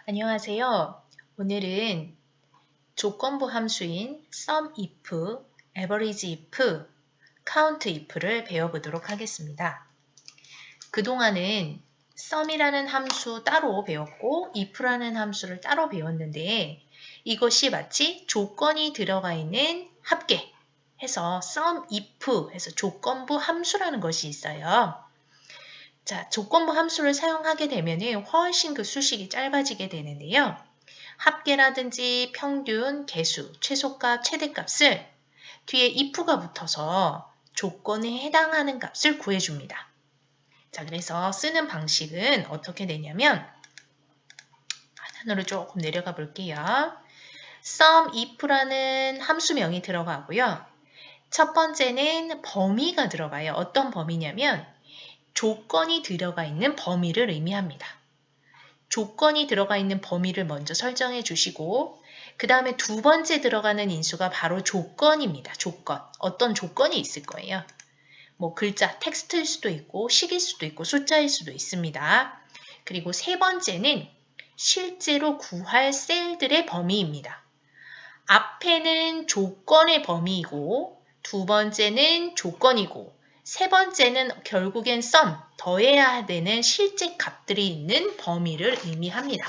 안녕하세요. 오늘은 조건부 함수인 SUMIF, AVERAGEIF, COUNTIF를 배워보도록 하겠습니다. 그동안은 SUM이라는 함수 따로 배웠고 IF라는 함수를 따로 배웠는데 이것이 마치 조건이 들어가 있는 합계 해서 SUMIF 해서 조건부 함수라는 것이 있어요. 자, 조건부 함수를 사용하게 되면 훨씬 그 수식이 짧아지게 되는데요. 합계라든지 평균, 개수, 최소값, 최대값을 뒤에 if가 붙어서 조건에 해당하는 값을 구해줍니다. 자, 그래서 쓰는 방식은 어떻게 되냐면 하단으로 조금 내려가 볼게요. SUMIF라는 함수명이 들어가고요. 첫 번째는 범위가 들어가요. 어떤 범위냐면 조건이 들어가 있는 범위를 의미합니다. 조건이 들어가 있는 범위를 먼저 설정해 주시고 그 다음에 두 번째 들어가는 인수가 바로 조건입니다. 조건. 어떤 조건이 있을 거예요. 뭐 글자, 텍스트일 수도 있고 식일 수도 있고 숫자일 수도 있습니다. 그리고 세 번째는 실제로 구할 셀들의 범위입니다. 앞에는 조건의 범위이고 두 번째는 조건이고 세 번째는 결국엔 sum, 더해야 되는 실제 값들이 있는 범위를 의미합니다.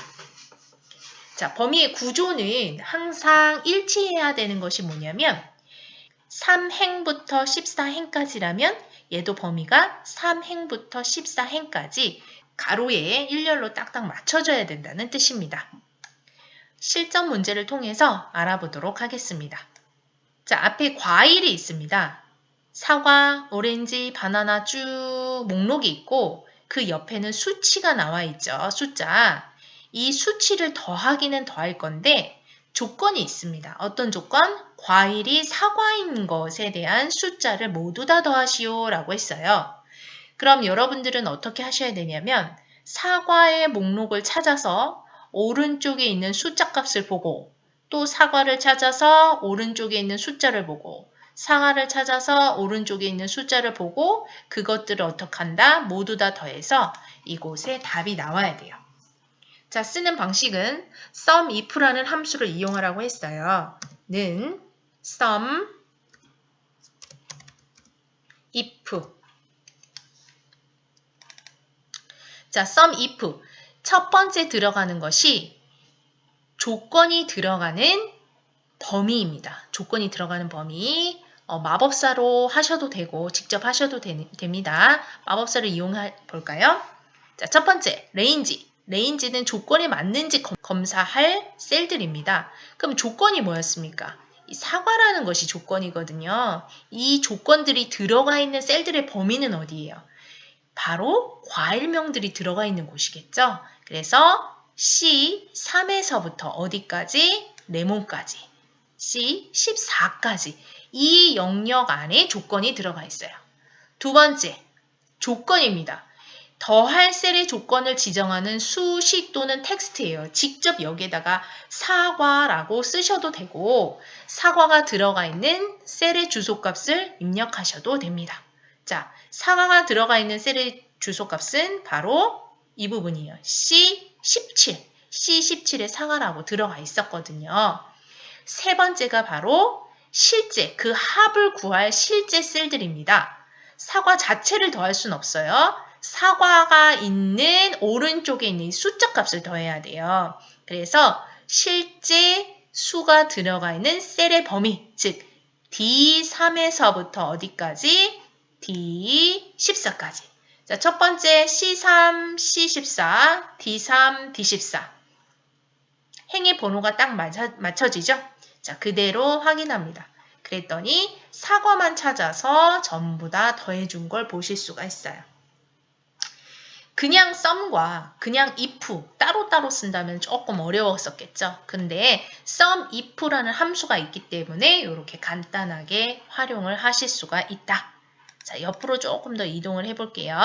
자, 범위의 구조는 항상 일치해야 되는 것이 뭐냐면 3행부터 14행까지라면 얘도 범위가 3행부터 14행까지 가로에 일렬로 딱딱 맞춰줘야 된다는 뜻입니다. 실전 문제를 통해서 알아보도록 하겠습니다. 자, 앞에 과일이 있습니다. 사과, 오렌지, 바나나 쭉 목록이 있고 그 옆에는 수치가 나와 있죠. 숫자. 이 수치를 더하기는 더할 건데 조건이 있습니다. 어떤 조건? 과일이 사과인 것에 대한 숫자를 모두 다 더하시오 라고 했어요. 그럼 여러분들은 어떻게 하셔야 되냐면 사과의 목록을 찾아서 오른쪽에 있는 숫자 값을 보고 또 사과를 찾아서 오른쪽에 있는 숫자를 보고 사과를 찾아서 오른쪽에 있는 숫자를 보고 그것들을 어떻게 한다? 모두 다 더해서 이곳에 답이 나와야 돼요. 자, 쓰는 방식은 SUMIF라는 함수를 이용하라고 했어요. 는 SUMIF 자, SUMIF 첫 번째 들어가는 것이 조건이 들어가는 범위입니다. 조건이 들어가는 범위 마법사로 하셔도 되고 직접 하셔도 됩니다. 마법사를 이용해 볼까요? 자, 첫 번째 레인지. 레인지는 조건에 맞는지 검사할 셀들입니다. 그럼 조건이 뭐였습니까? 이 사과라는 것이 조건이거든요. 이 조건들이 들어가 있는 셀들의 범위는 어디예요? 바로 과일명들이 들어가 있는 곳이겠죠. 그래서 C3에서부터 어디까지? 레몬까지. C14까지. 이 영역 안에 조건이 들어가 있어요. 두 번째, 조건입니다. 더할 셀의 조건을 지정하는 수식 또는 텍스트예요. 직접 여기에다가 사과라고 쓰셔도 되고 사과가 들어가 있는 셀의 주소값을 입력하셔도 됩니다. 자, 사과가 들어가 있는 셀의 주소값은 바로 이 부분이에요. C17. C17에 사과라고 들어가 있었거든요. 세 번째가 바로 실제, 그 합을 구할 실제 셀들입니다. 사과 자체를 더할 수는 없어요. 사과가 있는 오른쪽에 있는 숫자 값을 더해야 돼요. 그래서 실제 수가 들어가 있는 셀의 범위, 즉 D3에서부터 어디까지? D14까지. 자, 첫 번째 C3, C14, D3, D14. 행의 번호가 딱 맞춰지죠? 자, 그대로 확인합니다. 그랬더니 사과만 찾아서 전부 다 더해준 걸 보실 수가 있어요. 그냥 SUM과 그냥 IF 따로따로 쓴다면 조금 어려웠었겠죠. 근데 SUMIF라는 함수가 있기 때문에 이렇게 간단하게 활용을 하실 수가 있다. 자, 옆으로 조금 더 이동을 해볼게요.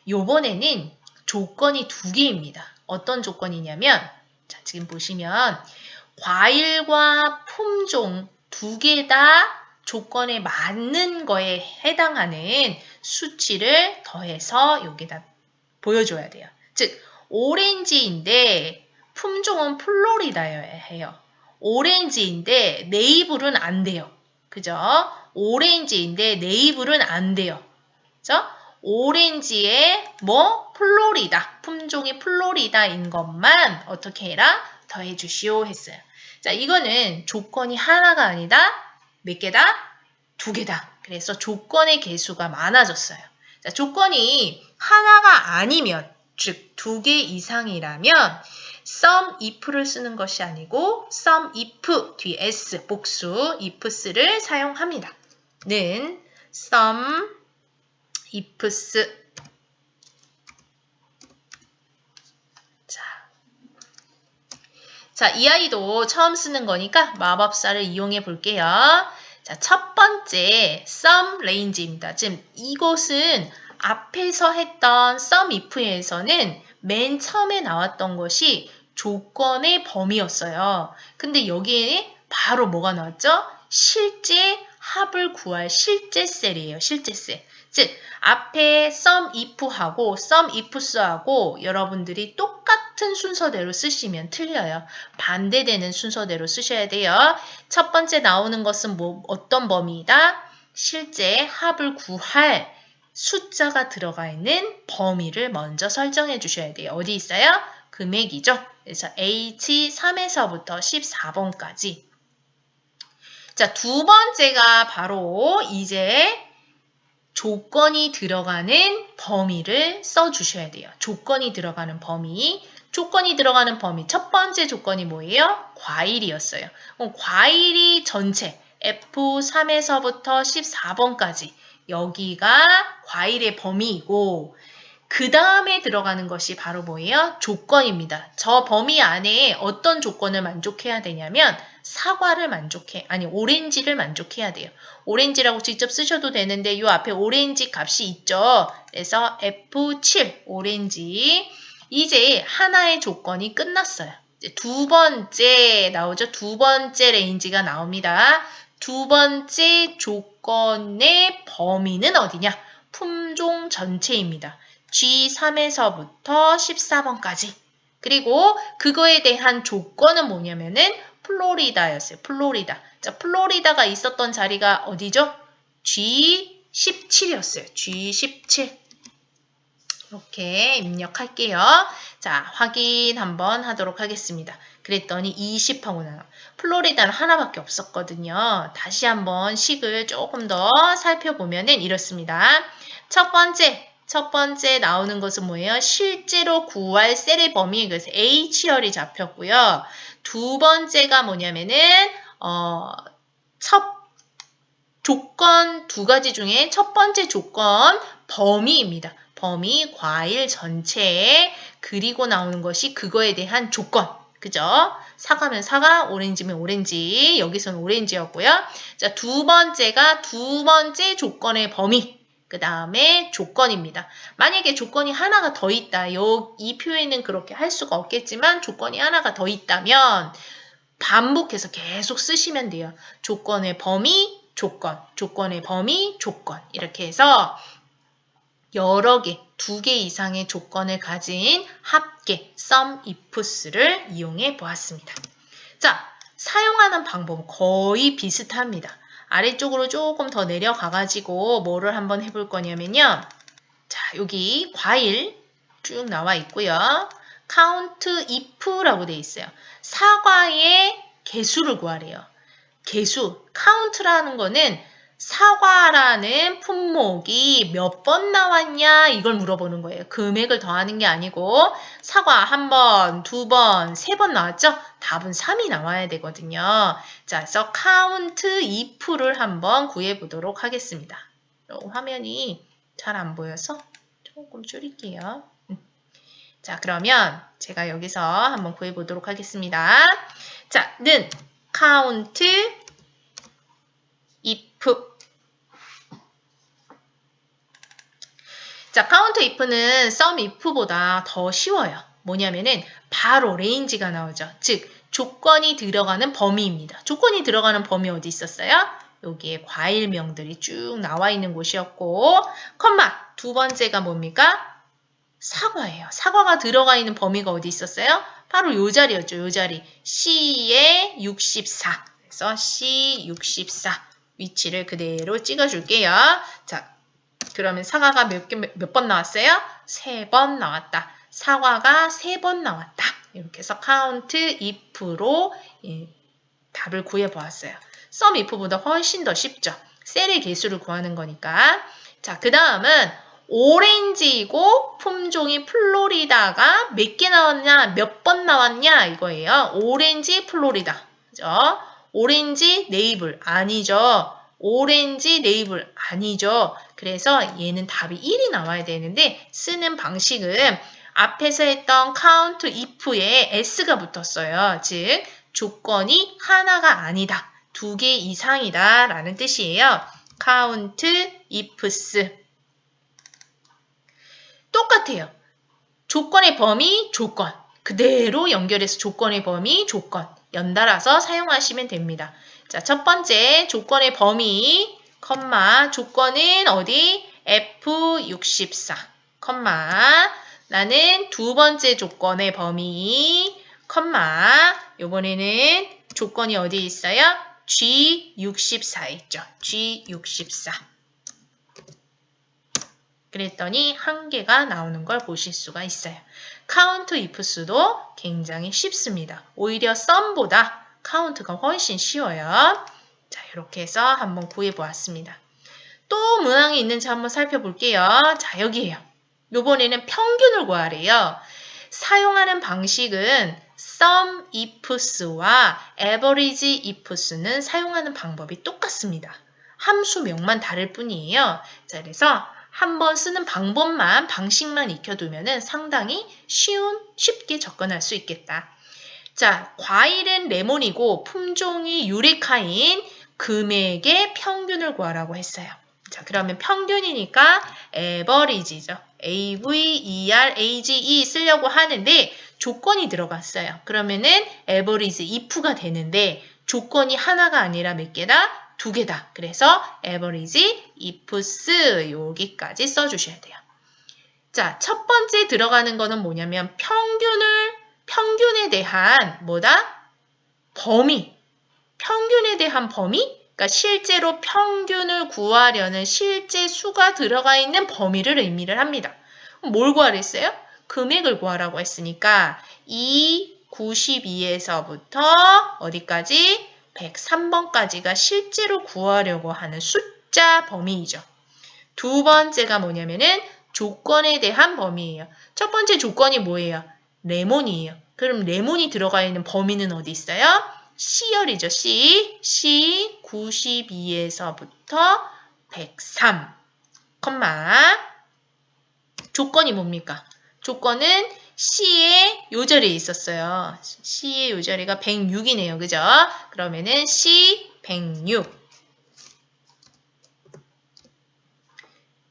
요번에는 조건이 두 개입니다. 어떤 조건이냐면 자, 지금 보시면 과일과 품종 두 개 다 조건에 맞는 거에 해당하는 수치를 더해서 여기다 보여줘야 돼요. 즉 오렌지인데 품종은 플로리다여야 해요. 오렌지인데 네이블은 안 돼요. 그죠? 오렌지인데 네이블은 안 돼요. 그죠? 오렌지에 뭐? 플로리다. 품종이 플로리다인 것만 어떻게 해라? 더해 주시오 했어요. 자, 이거는 조건이 하나가 아니다. 몇 개다? 두 개다. 그래서 조건의 개수가 많아졌어요. 자, 조건이 하나가 아니면, 즉 두 개 이상이라면 some if를 쓰는 것이 아니고 some if 뒤 s 복수 ifs를 사용합니다. 는 some ifs. 자, 이 아이도 처음 쓰는 거니까 마법사를 이용해 볼게요. 자, 첫 번째 some range입니다. 지금 이곳은 앞에서 했던 some if에서는 맨 처음에 나왔던 것이 조건의 범위였어요. 근데 여기에 바로 뭐가 나왔죠? 실제 합을 구할 실제 셀이에요. 실제 셀. 즉 앞에 some if하고 some ifs하고 여러분들이 똑같은 순서대로 쓰시면 틀려요. 반대되는 순서대로 쓰셔야 돼요. 첫 번째 나오는 것은 어떤 범위이다? 실제 합을 구할 숫자가 들어가 있는 범위를 먼저 설정해 주셔야 돼요. 어디 있어요? 금액이죠. 그래서 H3에서부터 14번까지. 자, 두 번째가 바로 이제 조건이 들어가는 범위를 써주셔야 돼요. 조건이 들어가는 범위. 조건이 들어가는 범위. 첫 번째 조건이 뭐예요? 과일이었어요. 과일이 전체 F3에서부터 14번까지 여기가 과일의 범위이고 그 다음에 들어가는 것이 바로 뭐예요? 조건입니다. 저 범위 안에 어떤 조건을 만족해야 되냐면 오렌지를 만족해야 돼요. 오렌지라고 직접 쓰셔도 되는데 이 앞에 오렌지 값이 있죠. 그래서 F7 오렌지. 이제 하나의 조건이 끝났어요. 이제 두 번째 나오죠. 두 번째 레인지가 나옵니다. 두 번째 조건의 범위는 어디냐? 품종 전체입니다. G3에서부터 14번까지. 그리고 그거에 대한 조건은 뭐냐면은 플로리다였어요. 플로리다. 자, 플로리다가 있었던 자리가 어디죠? G17이었어요. G17. 이렇게 입력할게요. 자, 확인 한번 하도록 하겠습니다. 그랬더니 20하고 나와. 플로리다는 하나밖에 없었거든요. 다시 한번 식을 조금 더 살펴보면은 이렇습니다. 첫 번째 나오는 것은 뭐예요? 실제로 구할 셀의 범위, 그래서 H열이 잡혔고요. 두 번째가 뭐냐면은 조건 두 가지 중에 첫 번째 조건 범위입니다. 범위, 과일 전체에 그리고 나오는 것이 그거에 대한 조건. 그죠? 사과면 사과, 오렌지면 오렌지. 여기서는 오렌지였고요. 자, 두 번째가 두 번째 조건의 범위. 그 다음에 조건입니다. 만약에 조건이 하나가 더 있다. 이 표에는 그렇게 할 수가 없겠지만 조건이 하나가 더 있다면 반복해서 계속 쓰시면 돼요. 조건의 범위, 조건, 조건의 범위, 조건. 이렇게 해서 여러 개, 두 개 이상의 조건을 가진 합계, some ifs를 이용해 보았습니다. 자, 사용하는 방법은 거의 비슷합니다. 아래쪽으로 조금 더 내려가가지고 뭐를 한번 해볼 거냐면요. 자, 여기 과일 쭉 나와 있고요. count if라고 돼 있어요. 사과의 개수를 구하래요. 개수, count라는 거는 사과라는 품목이 몇 번 나왔냐 이걸 물어보는 거예요. 금액을 더하는 게 아니고 사과 한 번, 두 번, 세 번 나왔죠? 답은 3이 나와야 되거든요. 자, 그래서 count if를 한번 구해보도록 하겠습니다. 화면이 잘 안 보여서 조금 줄일게요. 자, 그러면 제가 여기서 한번 구해보도록 하겠습니다. 자, 는 count if. 자, count if는 some if보다 더 쉬워요. 뭐냐면은 바로 레인지가 나오죠. 즉, 조건이 들어가는 범위입니다. 조건이 들어가는 범위 어디 있었어요? 여기에 과일명들이 쭉 나와 있는 곳이었고, 두 번째가 뭡니까? 사과예요. 사과가 들어가 있는 범위가 어디 있었어요? 바로 요 자리였죠. 요 자리. C의 64. 그래서 C 64 위치를 그대로 찍어줄게요. 자, 그러면 사과가 몇 번 나왔어요? 3번 나왔다. 사과가 3번 나왔다. 이렇게 해서 count if로 답을 구해보았어요. sum if보다 훨씬 더 쉽죠. 셀의 개수를 구하는 거니까. 자, 그 다음은 오렌지이고 품종이 플로리다가 몇 개 나왔냐, 몇 번 나왔냐 이거예요. 오렌지 플로리다. 그죠? 오렌지 네이블 아니죠. 오렌지 네이블 아니죠. 그래서 얘는 답이 1이 나와야 되는데 쓰는 방식은 앞에서 했던 count if에 s가 붙었어요. 즉 조건이 하나가 아니다. 2개 이상이다 라는 뜻이에요. count ifs 똑같아요. 조건의 범위, 조건. 그대로 연결해서 조건의 범위, 조건. 연달아서 사용하시면 됩니다. 자, 첫 번째 조건의 범위, 컴마, 조건은 어디? F64, 컴마. 나는 두 번째 조건의 범위, 컴마. 요번에는 조건이 어디 있어요? G64 있죠. G64. 그랬더니 한 개가 나오는 걸 보실 수가 있어요. count ifs도 굉장히 쉽습니다. 오히려 sum보다 count가 훨씬 쉬워요. 자, 이렇게 해서 한번 구해보았습니다. 또 문항이 있는지 한번 살펴볼게요. 자, 여기에요. 이번에는 평균을 구하래요. 사용하는 방식은 sum ifs와 average ifs는 사용하는 방법이 똑같습니다. 함수명만 다를 뿐이에요. 자, 그래서 한번 쓰는 방법만, 방식만 익혀두면 상당히 쉽게 접근할 수 있겠다. 자, 과일은 레몬이고 품종이 유레카인 금액의 평균을 구하라고 했어요. 자, 그러면 평균이니까 average죠. A-V-E-R-A-G-E 쓰려고 하는데 조건이 들어갔어요. 그러면은 average if가 되는데 조건이 하나가 아니라 몇 개다? 2개다. 그래서 average ifs 여기까지 써주셔야 돼요. 자, 첫 번째 들어가는 거는 뭐냐면 평균에 대한 뭐다? 범위. 평균에 대한 범위? 그러니까 실제로 평균을 구하려는 실제 수가 들어가 있는 범위를 의미를 합니다. 뭘 구하랬어요? 금액을 구하라고 했으니까 92에서부터 어디까지? 103번까지가 실제로 구하려고 하는 숫자 범위이죠. 두 번째가 뭐냐면은 조건에 대한 범위예요. 첫 번째 조건이 뭐예요? 레몬이에요. 그럼 레몬이 들어가 있는 범위는 어디 있어요? C열이죠. C 92에서부터 103, 조건이 뭡니까? 조건은 C의 요절이 있었어요. C의 요절이가 106이네요. 그죠? 그러면은 C 106.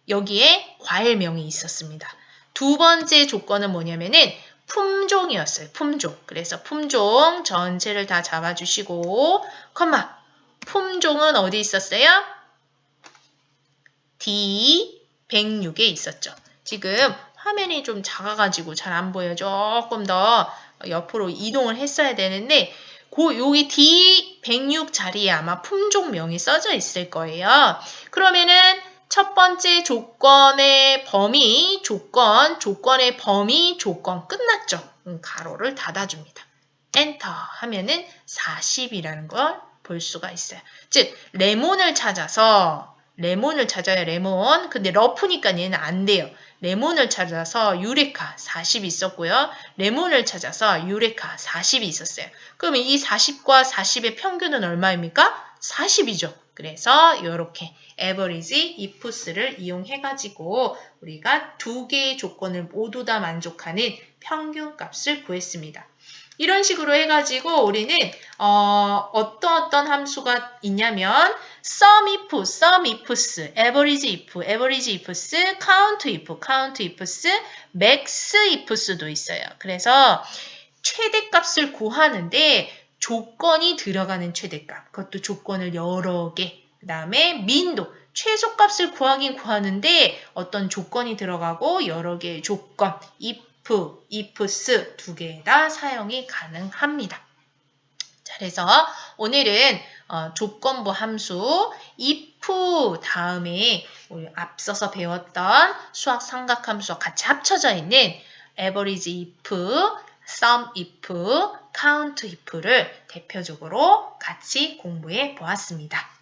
여기에 과일명이 있었습니다. 두 번째 조건은 뭐냐면은 품종이었어요. 품종. 그래서 품종 전체를 다 잡아주시고, 품종은 어디 있었어요? D106에 있었죠. 지금 화면이 좀 작아가지고 잘 안 보여요. 조금 더 옆으로 이동을 했어야 되는데 여기 D106 자리에 아마 품종명이 써져 있을 거예요. 그러면은 첫 번째 조건의 범위, 조건의 범위, 조건 끝났죠. 가로를 닫아줍니다. 엔터 하면은 40이라는 걸 볼 수가 있어요. 즉 레몬을 찾아야 레몬. 근데 러프니까 얘는 안 돼요. 레몬을 찾아서 유레카 40이 있었고요. 레몬을 찾아서 유레카 40이 있었어요. 그러면 이 40과 40의 평균은 얼마입니까? 40이죠. 그래서 이렇게 average ifs를 이용해가지고 우리가 두 개의 조건을 모두 다 만족하는 평균 값을 구했습니다. 이런 식으로 해가지고 우리는 어떤 함수가 있냐면 sum ifs, average ifs, count ifs, max ifs도 있어요. 그래서 최대값을 구하는데 조건이 들어가는 최대값, 그것도 조건을 여러 개, 그 다음에 민도, 최소값을 구하긴 구하는데 어떤 조건이 들어가고 여러 개의 조건, if, ifs 두 개 다 사용이 가능합니다. 자, 그래서 오늘은 조건부 함수 if 다음에 우리 앞서서 배웠던 수학 삼각함수와 같이 합쳐져 있는 average if, sum if, count if를 대표적으로 같이 공부해 보았습니다.